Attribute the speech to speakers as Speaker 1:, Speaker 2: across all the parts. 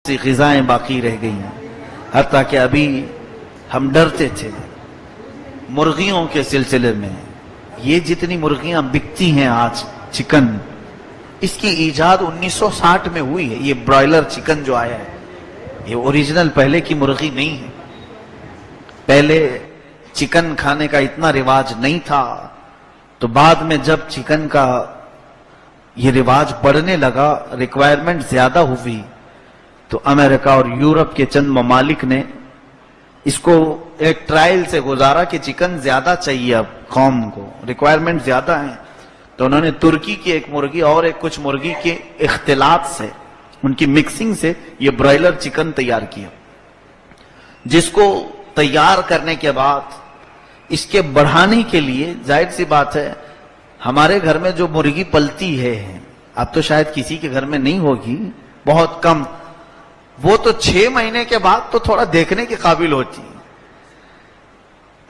Speaker 1: سی غذائیں باقی رہ گئی ہیں، حتیٰ کہ ابھی ہم ڈرتے تھے مرغیوں کے سلسلے میں. یہ جتنی مرغیاں بکتی ہیں آج چکن، اس کی ایجاد 1960 میں ہوئی ہے. یہ برائلر چکن جو آیا ہے یہ اوریجنل پہلے کی مرغی نہیں ہے. پہلے چکن کھانے کا اتنا رواج نہیں تھا، تو بعد میں جب چکن کا یہ رواج بڑھنے لگا، ریکوائرمنٹ زیادہ ہوئی، تو امریکہ اور یورپ کے چند ممالک نے اس کو ایک ٹرائل سے گزارا کہ چکن زیادہ چاہیے اب قوم کو، ریکوائرمنٹ زیادہ ہیں. تو انہوں نے ترکی کی ایک مرغی اور ایک کچھ مرغی کے اختلاط سے، ان کی مکسنگ سے یہ برائلر چکن تیار کیا، جس کو تیار کرنے کے بعد اس کے بڑھانے کے لیے ظاہر سی بات ہے ہمارے گھر میں جو مرغی پلتی ہے، اب تو شاید کسی کے گھر میں نہیں ہوگی، بہت کم، وہ تو 6 مہینے کے بعد تو تھوڑا دیکھنے کے قابل ہوتی ہے،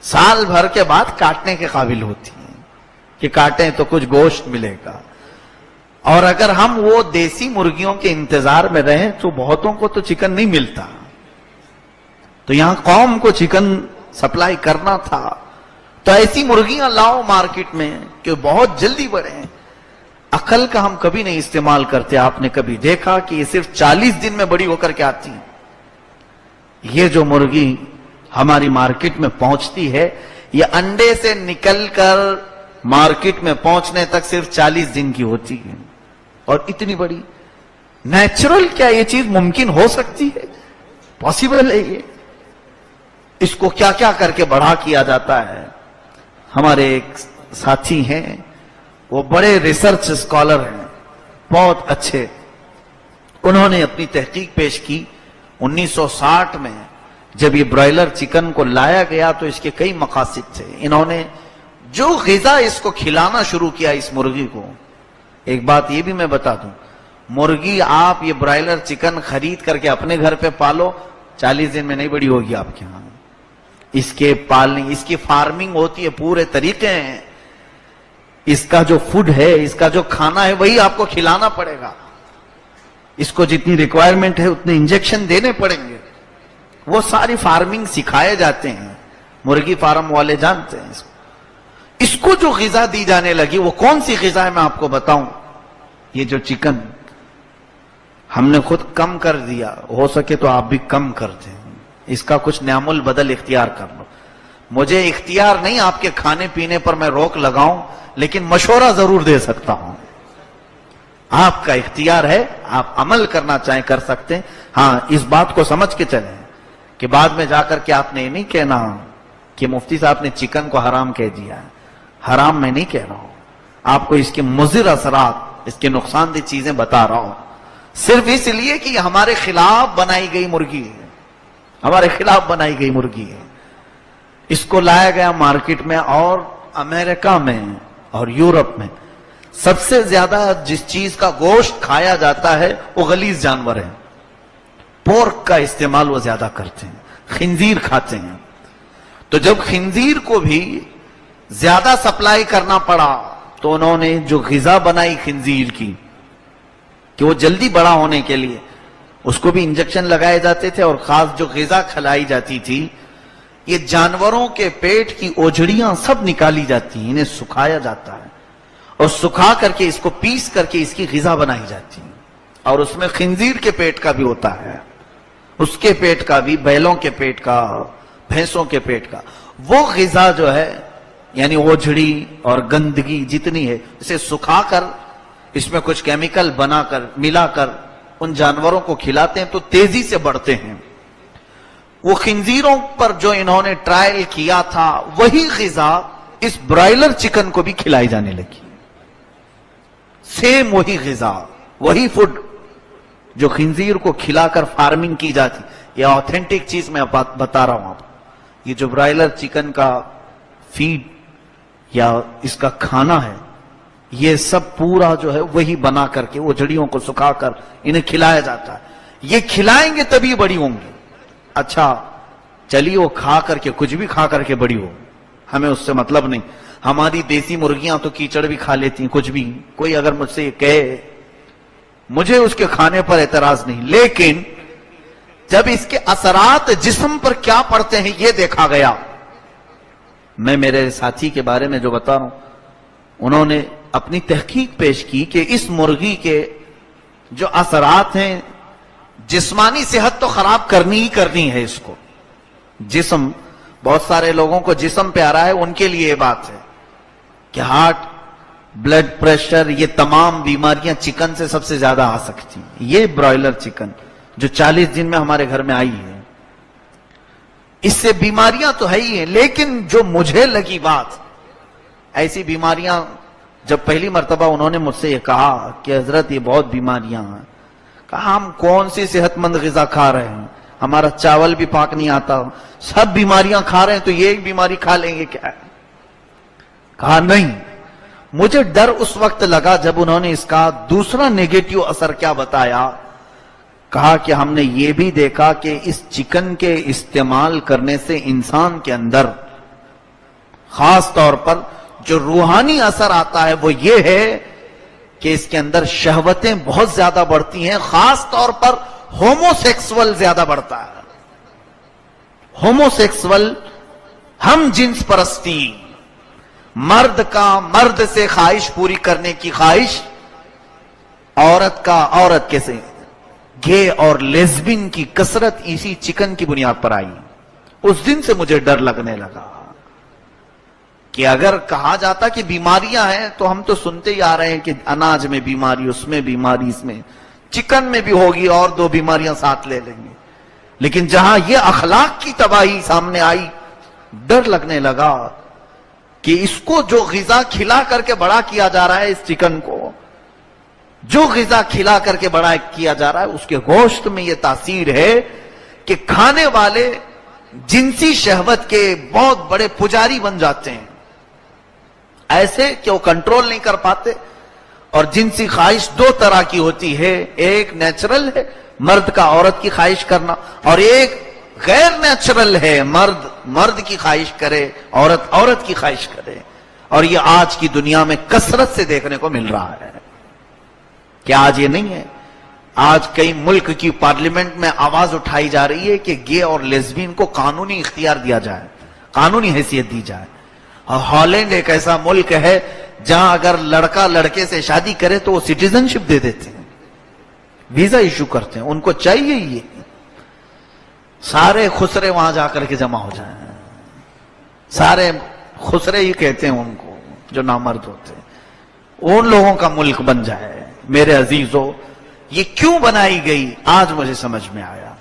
Speaker 1: سال بھر کے بعد کاٹنے کے قابل ہوتی ہے کہ کاٹیں تو کچھ گوشت ملے گا. اور اگر ہم وہ دیسی مرغیوں کے انتظار میں رہیں تو بہتوں کو تو چکن نہیں ملتا. تو یہاں قوم کو چکن سپلائی کرنا تھا، تو ایسی مرغیاں لاؤ مارکیٹ میں کہ بہت جلدی بڑھیں. عقل کا ہم کبھی نہیں استعمال کرتے. آپ نے کبھی دیکھا کہ یہ صرف 40 دن میں بڑی ہو کر کے آتی ہیں؟ یہ جو مرغی ہماری مارکیٹ میں پہنچتی ہے، یہ انڈے سے نکل کر مارکیٹ میں پہنچنے تک صرف 40 دن کی ہوتی ہے. اور اتنی بڑی نیچرل، کیا یہ چیز ممکن ہو سکتی ہے؟ پاسبل ہے یہ؟ اس کو کیا کیا کر کے بڑھا کیا جاتا ہے. ہمارے ایک ساتھی ہیں، وہ بڑے ریسرچ اسکالر ہیں، بہت اچھے. انہوں نے اپنی تحقیق پیش کی 1960 میں جب یہ برائلر چکن کو لایا گیا تو اس کے کئی مقاصد تھے. انہوں نے جو غذا اس کو کھلانا شروع کیا اس مرغی کو، ایک بات یہ بھی میں بتا دوں، مرغی آپ یہ برائلر چکن خرید کر کے اپنے گھر پہ پالو، 40 دن میں نہیں بڑی ہوگی آپ کے ہاں. اس کے پالنے، اس کی فارمنگ ہوتی ہے، پورے طریقے ہیں. اس کا جو فوڈ ہے، اس کا جو کھانا ہے، وہی آپ کو کھلانا پڑے گا. اس کو جتنی ریکوائرمنٹ ہے اتنے انجیکشن دینے پڑیں گے. وہ ساری فارمنگ سکھائے جاتے ہیں، مرغی فارم والے جانتے ہیں اس کو. اس کو جو غذا دی جانے لگی، وہ کون سی غذا ہے میں آپ کو بتاؤں. یہ جو چکن ہم نے خود کم کر دیا، ہو سکے تو آپ بھی کم کر دیں، اس کا کچھ نعم البدل اختیار کر لو. مجھے اختیار نہیں آپ کے کھانے پینے پر میں روک لگاؤں، لیکن مشورہ ضرور دے سکتا ہوں. آپ کا اختیار ہے، آپ عمل کرنا چاہیں کر سکتے ہیں. ہاں، اس بات کو سمجھ کے چلیں کہ بعد میں جا کر کے آپ نے یہ نہیں کہنا کہ مفتی صاحب نے چکن کو حرام کہہ دیا ہے. حرام میں نہیں کہہ رہا ہوں، آپ کو اس کے مضر اثرات، اس کے نقصان دہ چیزیں بتا رہا ہوں، صرف اس لیے کہ یہ ہمارے خلاف بنائی گئی مرغی ہے، ہمارے خلاف بنائی گئی مرغی ہے. اس کو لایا گیا مارکیٹ میں، اور امریکہ میں اور یورپ میں سب سے زیادہ جس چیز کا گوشت کھایا جاتا ہے وہ غلیظ جانور ہے. پورک کا استعمال وہ زیادہ کرتے ہیں، خنزیر کھاتے ہیں. تو جب خنزیر کو بھی زیادہ سپلائی کرنا پڑا تو انہوں نے جو غذا بنائی خنزیر کی کہ وہ جلدی بڑا ہونے کے لیے اس کو بھی انجیکشن لگائے جاتے تھے، اور خاص جو غذا کھلائی جاتی تھی، یہ جانوروں کے پیٹ کی اوجھڑیاں سب نکالی جاتی ہیں، انہیں سکھایا جاتا ہے، اور سکھا کر کے اس کو پیس کر کے اس کی غذا بنائی جاتی ہے. اور اس میں خنزیر کے پیٹ کا بھی ہوتا ہے، اس کے پیٹ کا بھی، بیلوں کے پیٹ کا، بھینسوں کے پیٹ کا. وہ غذا جو ہے، یعنی اوجھڑی اور گندگی جتنی ہے، اسے سکھا کر اس میں کچھ کیمیکل بنا کر ملا کر ان جانوروں کو کھلاتے ہیں تو تیزی سے بڑھتے ہیں. وہ خنزیروں پر جو انہوں نے ٹرائل کیا تھا، وہی غذا اس برائلر چکن کو بھی کھلائی جانے لگی. سیم وہی غذا، وہی فوڈ جو خنزیر کو کھلا کر فارمنگ کی جاتی. یہ آتھینٹک چیز میں بتا رہا ہوں آپ. یہ جو برائلر چکن کا فیڈ یا اس کا کھانا ہے، یہ سب پورا جو ہے وہی بنا کر کے وہ جڑیوں کو سکھا کر انہیں کھلایا جاتا ہے. یہ کھلائیں گے تبھی بڑی ہوں گی. اچھا چلیے وہ کھا کر کے، کچھ بھی کھا کر کے بڑی ہو، ہمیں اس سے مطلب نہیں. ہماری دیسی مرغیاں تو کیچڑ بھی کھا لیتی ہیں، کچھ بھی. کوئی اگر مجھ سے یہ کہے، مجھے اس کے کھانے پر اعتراض نہیں، لیکن جب اس کے اثرات جسم پر کیا پڑتے ہیں یہ دیکھا گیا. میں میرے ساتھی کے بارے میں جو بتا رہا ہوں، انہوں نے اپنی تحقیق پیش کی کہ اس مرغی کے جو اثرات ہیں، جسمانی صحت تو خراب کرنی ہی کرنی ہے اس کو. جسم، بہت سارے لوگوں کو جسم پہ آ رہا ہے، ان کے لیے یہ بات ہے کہ ہارٹ، بلڈ پریشر، یہ تمام بیماریاں چکن سے سب سے زیادہ آ سکتی ہیں. یہ برائلر چکن جو 40 دن میں ہمارے گھر میں آئی ہے، اس سے بیماریاں تو ہے ہی ہیں، لیکن جو مجھے لگی بات، ایسی بیماریاں جب پہلی مرتبہ انہوں نے مجھ سے یہ کہا کہ حضرت یہ بہت بیماریاں ہیں، کہا ہم کون سی صحت مند غذا کھا رہے ہیں، ہمارا چاول بھی پاک نہیں آتا، سب بیماریاں کھا رہے ہیں تو یہ ایک بیماری کھا لیں گے کیا؟ کہا نہیں. مجھے ڈر اس وقت لگا جب انہوں نے اس کا دوسرا نیگیٹو اثر کیا بتایا. کہا کہ ہم نے یہ بھی دیکھا کہ اس چکن کے استعمال کرنے سے انسان کے اندر خاص طور پر جو روحانی اثر آتا ہے وہ یہ ہے کہ اس کے اندر شہوتیں بہت زیادہ بڑھتی ہیں، خاص طور پر ہومو سیکسول زیادہ بڑھتا ہے. ہومو سیکسول، ہم جنس پرستی، مرد کا مرد سے خواہش پوری کرنے کی خواہش، عورت کا عورت کے سے، گے اور لیزبین کی کثرت اسی چکن کی بنیاد پر آئی. اس دن سے مجھے ڈر لگنے لگا کہ اگر کہا جاتا کہ بیماریاں ہیں تو ہم تو سنتے ہی آ رہے ہیں کہ اناج میں بیماری، اس میں بیماری، اس میں چکن میں بھی ہوگی اور 2 بیماریاں ساتھ لے لیں گے. لیکن جہاں یہ اخلاق کی تباہی سامنے آئی، ڈر لگنے لگا کہ اس کو جو غذا کھلا کر کے بڑا کیا جا رہا ہے، اس چکن کو جو غذا کھلا کر کے بڑا کیا جا رہا ہے، اس کے گوشت میں یہ تاثیر ہے کہ کھانے والے جنسی شہوت کے بہت بڑے پجاری بن جاتے ہیں، ایسے کہ وہ کنٹرول نہیں کر پاتے. اور جنسی خواہش 2 طرح کی ہوتی ہے، ایک نیچرل ہے مرد کا عورت کی خواہش کرنا، اور ایک غیر نیچرل ہے مرد کی خواہش کرے، عورت عورت کی خواہش کرے. اور یہ آج کی دنیا میں کثرت سے دیکھنے کو مل رہا ہے. کیا آج یہ نہیں ہے؟ آج کئی ملک کی پارلیمنٹ میں آواز اٹھائی جا رہی ہے کہ گے اور لیزبین کو قانونی اختیار دیا جائے، قانونی حیثیت دی جائے. اور ہالینڈ ایک ایسا ملک ہے جہاں اگر لڑکا لڑکے سے شادی کرے تو وہ سٹیزن شپ دے دیتے ہیں، ویزا ایشو کرتے ہیں. ان کو چاہیے یہ سارے خسرے وہاں جا کر کے جمع ہو جائیں. سارے خسرے ہی کہتے ہیں ان کو جو نامرد ہوتے ہیں، ان لوگوں کا ملک بن جائے. میرے عزیزو، یہ کیوں بنائی گئی آج مجھے سمجھ میں آیا.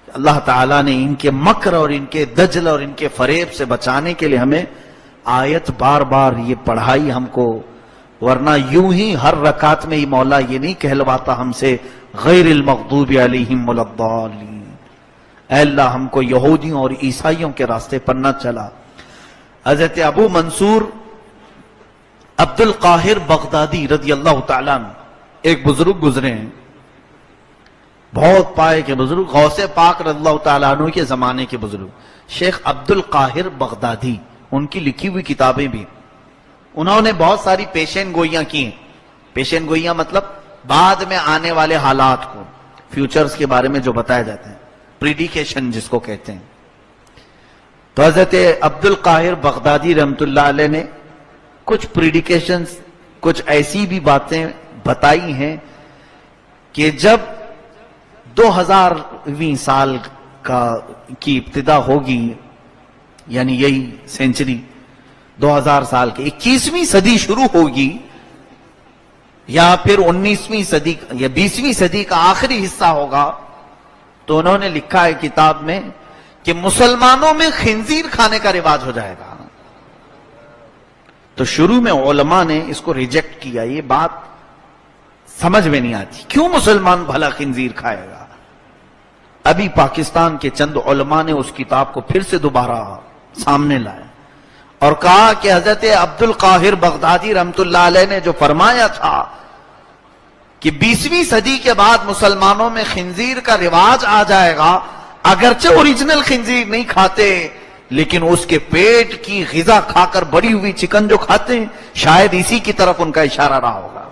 Speaker 1: اللہ تعالیٰ نے ان کے مکر اور ان کے دجل اور ان کے فریب سے بچانے کے لیے ہمیں آیت بار بار یہ پڑھائی ہم کو، ورنہ یوں ہی ہر رکعت میں ہی مولا یہ نہیں کہلواتا ہم سے غیر المغضوب علیہم ولا الضالین. اے اللہ ہم کو یہودیوں اور عیسائیوں کے راستے پر نہ چلا. حضرت ابو منصور عبد القاہر بغدادی رضی اللہ تعالیٰ عنہ ایک بزرگ گزرے ہیں، بہت پائے کے بزرگ، غوث پاک رضی اللہ تعالیٰ عنہ کے زمانے کے بزرگ، شیخ عبد القاہر بغدادی. ان کی لکھی ہوئی کتابیں بھی، انہوں نے بہت ساری پیشین گوئیاں کی ہیں. پیشین گوئیاں مطلب بعد میں آنے والے حالات کو، فیوچرز کے بارے میں جو بتایا جاتے ہیں، پریڈیکیشن جس کو کہتے ہیں. تو حضرت عبد القاہر بغدادی رحمت اللہ علیہ نے کچھ پریڈیکیشنز، کچھ ایسی بھی باتیں بتائی ہیں کہ جب 2000ویں سال کی ابتدا ہوگی، یعنی یہی سینچری 2000 سال کی 21ویں صدی شروع ہوگی، یا پھر 19ویں صدی یا 20ویں صدی کا آخری حصہ ہوگا، تو انہوں نے لکھا ہے کتاب میں کہ مسلمانوں میں خنزیر کھانے کا رواج ہو جائے گا. تو شروع میں علماء نے اس کو ریجیکٹ کیا، یہ بات سمجھ میں نہیں آتی، کیوں مسلمان بھلا خنزیر کھائے گا. ابھی پاکستان کے چند علماء نے اس کتاب کو پھر سے دوبارہ سامنے لائے اور کہا کہ حضرت عبد القاہر بغدادی رحمت اللہ علیہ نے جو فرمایا تھا کہ 20ویں صدی کے بعد مسلمانوں میں خنزیر کا رواج آ جائے گا، اگرچہ اوریجنل خنزیر نہیں کھاتے لیکن اس کے پیٹ کی غذا کھا کر بڑی ہوئی چکن جو کھاتے ہیں، شاید اسی کی طرف ان کا اشارہ رہا ہوگا،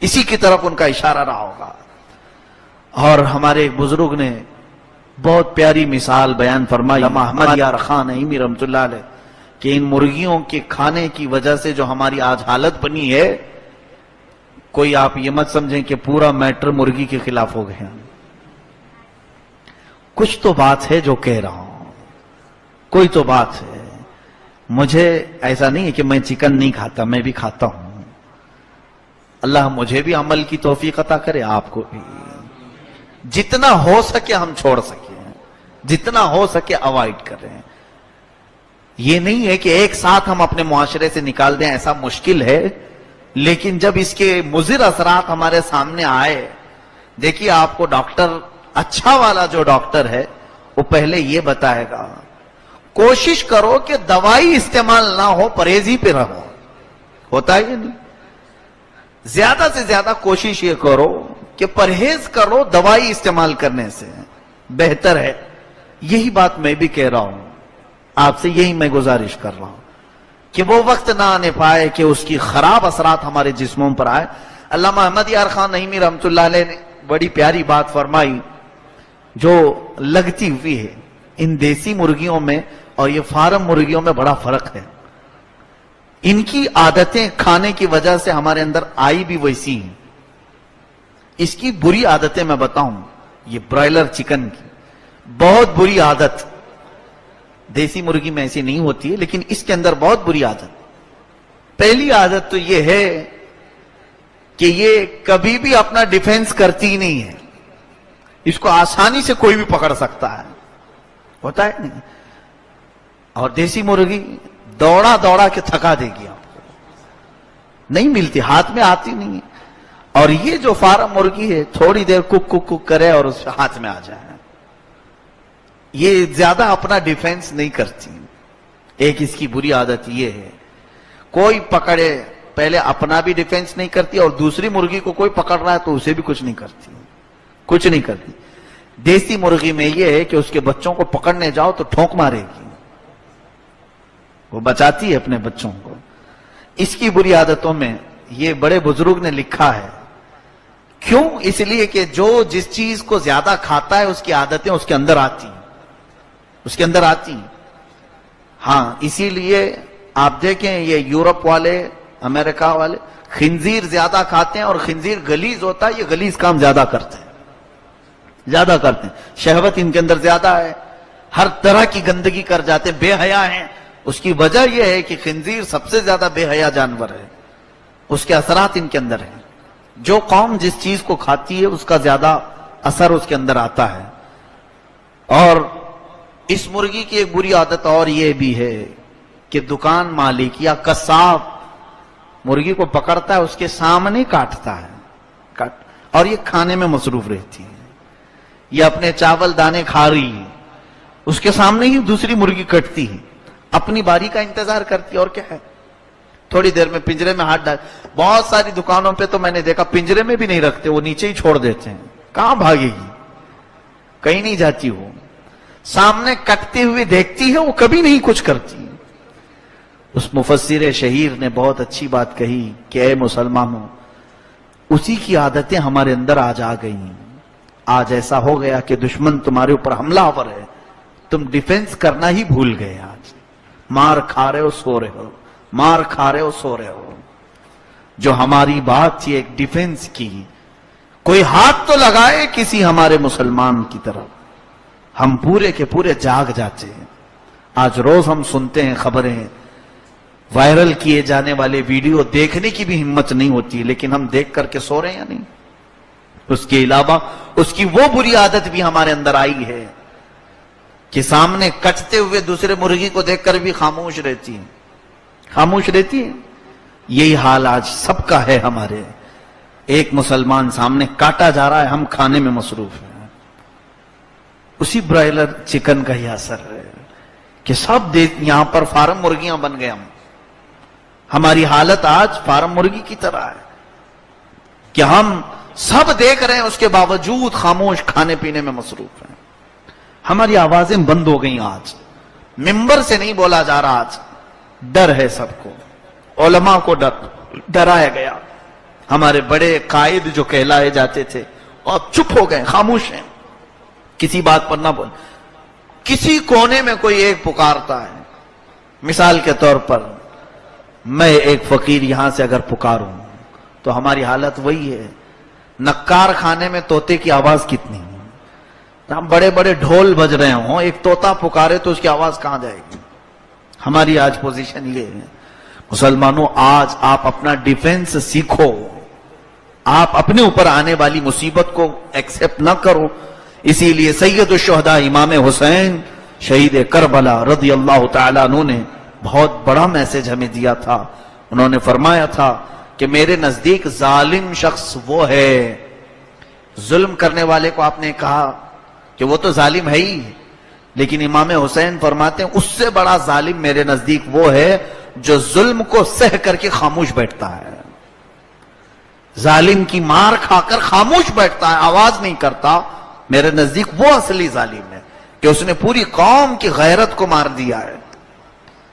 Speaker 1: اسی کی طرف ان کا اشارہ رہا ہوگا. اور ہمارے ایک بزرگ نے بہت پیاری مثال بیان فرمائی، علامہ احمد یار خان نعیمی رحمۃ اللہ علیہ، کہ ان مرغیوں کے کھانے کی وجہ سے جو ہماری آج حالت بنی ہے، کوئی آپ یہ مت سمجھیں کہ پورا میٹر مرغی کے خلاف ہو گیا، کچھ تو بات ہے جو کہہ رہا ہوں، کوئی تو بات ہے۔ مجھے ایسا نہیں ہے کہ میں چکن نہیں کھاتا، میں بھی کھاتا ہوں، اللہ مجھے بھی عمل کی توفیق عطا کرے، آپ کو بھی، جتنا ہو سکے ہم چھوڑ سکیں، جتنا ہو سکے اوائڈ کریں۔ یہ نہیں ہے کہ ایک ساتھ ہم اپنے معاشرے سے نکال دیں، ایسا مشکل ہے، لیکن جب اس کے مضر اثرات ہمارے سامنے آئے، دیکھیے آپ کو ڈاکٹر، اچھا والا جو ڈاکٹر ہے وہ پہلے یہ بتائے گا کوشش کرو کہ دوائی استعمال نہ ہو، پرہیز ہی پہ رہو، ہوتا ہے یہ نہیں؟ زیادہ سے زیادہ کوشش یہ کرو کہ پرہیز کرو دوائی استعمال کرنے سے، بہتر ہے۔ یہی بات میں بھی کہہ رہا ہوں، آپ سے یہی میں گزارش کر رہا ہوں کہ وہ وقت نہ آنے پائے کہ اس کی خراب اثرات ہمارے جسموں پر آئے۔ علامہ احمد یار خان نعیمی رحمۃ اللہ علیہ نے بڑی پیاری بات فرمائی جو لگتی ہوئی ہے، ان دیسی مرغیوں میں اور یہ فارم مرغیوں میں بڑا فرق ہے۔ ان کی عادتیں کھانے کی وجہ سے ہمارے اندر آئی بھی ویسی ہیں۔ اس کی بری عادتیں میں بتاؤں، یہ برائلر چکن کی بہت بری عادت، دیسی مرغی میں ایسی نہیں ہوتی ہے لیکن اس کے اندر بہت بری عادت۔ پہلی عادت تو یہ ہے کہ یہ کبھی بھی اپنا ڈیفنس کرتی ہی نہیں ہے، اس کو آسانی سے کوئی بھی پکڑ سکتا ہے، ہوتا ہے نہیں؟ اور دیسی مرغی دوڑا دوڑا کے تھکا دے گی آپ کو، نہیں ملتی، ہاتھ میں آتی نہیں ہے۔ اور یہ جو فارم مرغی ہے تھوڑی دیر کک کک کک کرے اور اس ہاتھ میں آ جائے، یہ زیادہ اپنا ڈیفنس نہیں کرتی۔ ایک اس کی بری عادت یہ ہے، کوئی پکڑے پہلے اپنا بھی ڈیفنس نہیں کرتی اور دوسری مرغی کو کوئی پکڑ رہا ہے تو اسے بھی کچھ نہیں کرتی، کچھ نہیں کرتی۔ دیسی مرغی میں یہ ہے کہ اس کے بچوں کو پکڑنے جاؤ تو ٹھونک مارے گی، وہ بچاتی ہے اپنے بچوں کو۔ اس کی بری عادتوں میں یہ بڑے بزرگ نے لکھا ہے، کیوں؟ اس لیے کہ جو جس چیز کو زیادہ کھاتا ہے اس کی عادتیں اس کے اندر آتی ہیں، اس کے اندر آتی ہیں۔ ہاں، اسی لیے آپ دیکھیں یہ یورپ والے، امریکہ والے خنزیر زیادہ کھاتے ہیں، اور خنزیر غلیظ ہوتا ہے، یہ غلیظ کام زیادہ کرتے ہیں، زیادہ کرتے ہیں، شہوت ان کے اندر زیادہ ہے، ہر طرح کی گندگی کر جاتے ہیں، بے حیا ہیں۔ اس کی وجہ یہ ہے کہ خنزیر سب سے زیادہ بے حیا جانور ہے، اس کے اثرات ان کے اندر ہیں۔ جو قوم جس چیز کو کھاتی ہے اس کا زیادہ اثر اس کے اندر آتا ہے۔ اور اس مرغی کی ایک بری عادت اور یہ بھی ہے کہ دکان مالک یا قصاب مرغی کو پکڑتا ہے، اس کے سامنے کاٹتا ہے، اور یہ کھانے میں مصروف رہتی ہے، یہ اپنے چاول دانے کھا رہی ہے، اس کے سامنے ہی دوسری مرغی کٹتی ہے، اپنی باری کا انتظار کرتی ہے، اور کیا ہے تھوڑی دیر میں پنجرے میں ہاتھ ڈال۔ بہت ساری دکانوں پہ تو میں نے دیکھا پنجرے میں بھی نہیں رکھتے، وہ نیچے ہی چھوڑ دیتے ہیں، کہاں بھاگے گی، کہیں نہیں جاتی، وہ سامنے کٹتے ہوئے دیکھتی ہے، وہ کبھی نہیں کچھ کرتی۔ اس مفسر شہیر نے بہت اچھی بات کہی کہ اے مسلمانوں، اسی کی عادتیں ہمارے اندر آج آ گئی ہیں۔ آج ایسا ہو گیا کہ دشمن تمہارے اوپر حملہ آور ہے، تم ڈیفنس کرنا ہی بھول گئے، آج مار کھا رہے ہو سو رہے ہو، مار کھا رہے ہو سو رہے ہو۔ جو ہماری بات تھی ایک ڈیفنس کی، کوئی ہاتھ تو لگائے کسی ہمارے مسلمان کی طرف، ہم پورے کے پورے جاگ جاتے ہیں۔ آج روز ہم سنتے ہیں خبریں، وائرل کیے جانے والے ویڈیو دیکھنے کی بھی ہمت نہیں ہوتی، لیکن ہم دیکھ کر کے سو رہے ہیں یا نہیں؟ اس کے علاوہ اس کی وہ بری عادت بھی ہمارے اندر آئی ہے کہ سامنے کٹتے ہوئے دوسرے مرغی کو دیکھ کر بھی خاموش رہتی ہے، خاموش رہتی ہے۔ یہی حال آج سب کا ہے ہمارے، ایک مسلمان سامنے کاٹا جا رہا ہے، ہم کھانے میں مصروف ہیں۔ اسی برائلر چکن کا ہی اثر ہے کہ سب یہاں پر فارم مرغیاں بن گئے، ہماری حالت آج فارم مرغی کی طرح ہے کہ ہم سب دیکھ رہے ہیں، اس کے باوجود خاموش کھانے پینے میں مصروف ہیں۔ ہماری آوازیں بند ہو گئیں، آج ممبر سے نہیں بولا جا رہا، آج ڈر ہے سب کو، علماء کو ڈرایا گیا، ہمارے بڑے قائد جو کہلائے جاتے تھے اور چپ ہو گئے, خاموش ہیں, کسی بات پر نہ بول. کسی کونے میں کوئی ایک پکارتا ہے, مثال کے طور پر میں ایک فقیر یہاں سے اگر پکاروں تو ہماری حالت وہی ہے, نکار خانے میں طوطے کی آواز کتنی ہے, ہم بڑے بڑے ڈھول بج رہے ہوں, ایک طوطا پکارے تو اس کی آواز کہاں جائے گی. ہماری آج پوزیشن یہ ہے. مسلمانوں, آج آپ اپنا ڈیفنس سیکھو, آپ اپنے اوپر آنے والی مصیبت کو ایکسپٹ نہ کرو. اسی لیے سید الشہداء امام حسین شہید کربلا رضی اللہ تعالیٰ عنہ نے بہت بڑا میسج ہمیں دیا تھا. انہوں نے فرمایا تھا کہ میرے نزدیک ظالم شخص وہ ہے, ظلم کرنے والے کو آپ نے کہا کہ وہ تو ظالم ہے ہی, لیکن امام حسین فرماتے ہیں اس سے بڑا ظالم میرے نزدیک وہ ہے جو ظلم کو سہ کر کے خاموش بیٹھتا ہے. ظالم کی مار کھا کر خاموش بیٹھتا ہے, آواز نہیں کرتا. میرے نزدیک وہ اصلی ظالم ہے کہ اس نے پوری قوم کی غیرت کو مار دیا ہے.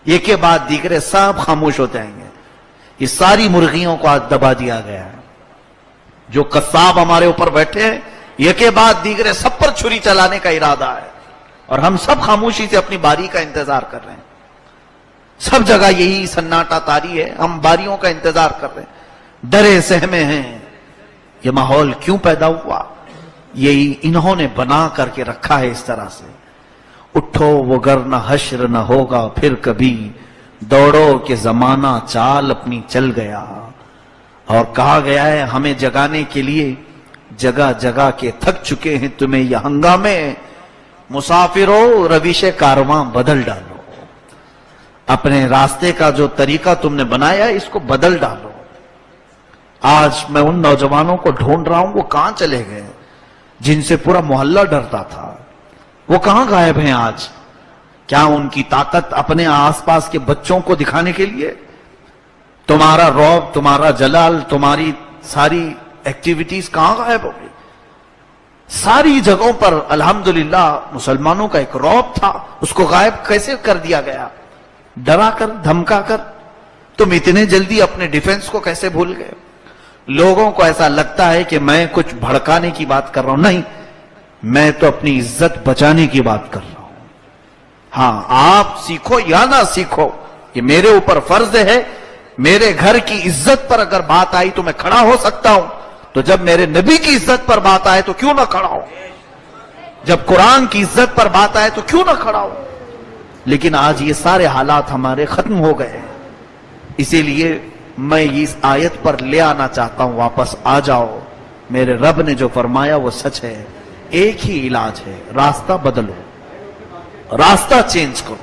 Speaker 1: ایک کے بعد دیگرے سب خاموش ہو جائیں گے. یہ ساری مرغیوں کو آج دبا دیا گیا ہے. جو قصاب ہمارے اوپر بیٹھے ہیں, ایک کے بعد دیگرے سب پر چھری چلانے کا ارادہ ہے, اور ہم سب خاموشی سے اپنی باری کا انتظار کر رہے ہیں. سب جگہ یہی سناٹا طاری ہے, ہم باریوں کا انتظار کر رہے ہیں, ڈرے سہمے ہیں. یہ ماحول کیوں پیدا ہوا؟ یہی انہوں نے بنا کر کے رکھا ہے اس طرح سے. اٹھو وگرنہ حشر نہ ہوگا پھر کبھی, دوڑو کہ زمانہ چال اپنی چل گیا. اور کہا گیا ہے ہمیں جگانے کے لیے جگہ جگہ کے تھک چکے ہیں تمہیں یہ ہنگامے, مسافروں روش کارواں بدل ڈالو. اپنے راستے کا جو طریقہ تم نے بنایا ہے اس کو بدل ڈالو. آج میں ان نوجوانوں کو ڈھونڈ رہا ہوں, وہ کہاں چلے گئے جن سے پورا محلہ ڈرتا تھا؟ وہ کہاں غائب ہیں آج؟ کیا ان کی طاقت اپنے آس پاس کے بچوں کو دکھانے کے لیے؟ تمہارا رعب, تمہارا جلال, تمہاری ساری ایکٹیویٹیز کہاں غائب ہو گئی؟ ساری جگہوں پر الحمدللہ مسلمانوں کا ایک رعب تھا, اس کو غائب کیسے کر دیا گیا؟ ڈرا کر, دھمکا کر. تم اتنے جلدی اپنے ڈیفنس کو کیسے بھول گئے؟ لوگوں کو ایسا لگتا ہے کہ میں کچھ بھڑکانے کی بات کر رہا ہوں. نہیں, میں تو اپنی عزت بچانے کی بات کر رہا ہوں. ہاں, آپ سیکھو یا نہ سیکھو, یہ میرے اوپر فرض ہے. میرے گھر کی عزت پر اگر بات آئی تو میں کھڑا ہو سکتا ہوں, تو جب میرے نبی کی عزت پر بات آئے تو کیوں نہ کھڑا ہو؟ جب قرآن کی عزت پر بات آئے تو کیوں نہ کھڑا ہو؟ لیکن آج یہ سارے حالات ہمارے ختم ہو گئے. اسی لیے میں اس آیت پر لے آنا چاہتا ہوں, واپس آ جاؤ. میرے رب نے جو فرمایا وہ سچ ہے. ایک ہی علاج ہے, راستہ بدلو, راستہ چینج کرو.